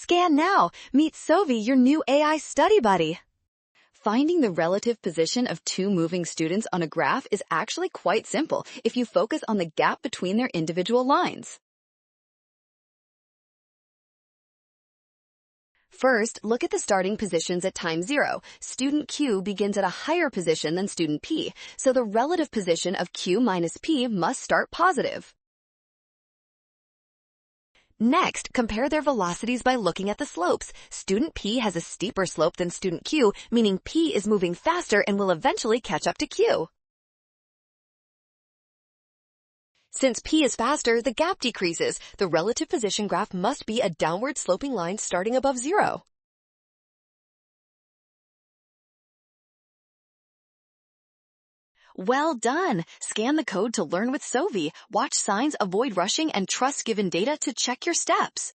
Scan now. Meet Sovi, your new AI study buddy. Finding the relative position of two moving students on a graph is actually quite simple if you focus on the gap between their individual lines. First, look at the starting positions at time 0. Student Q begins at a higher position than student P, so the relative position of Q minus P must start positive. Next, compare their velocities by looking at the slopes. Student P has a steeper slope than student Q, meaning P is moving faster and will eventually catch up to Q. Since P is faster, the gap decreases. The relative position graph must be a downward sloping line starting above 0. Well done! Scan the code to learn with Sovi. Watch signs, avoid rushing, and trust given data to check your steps.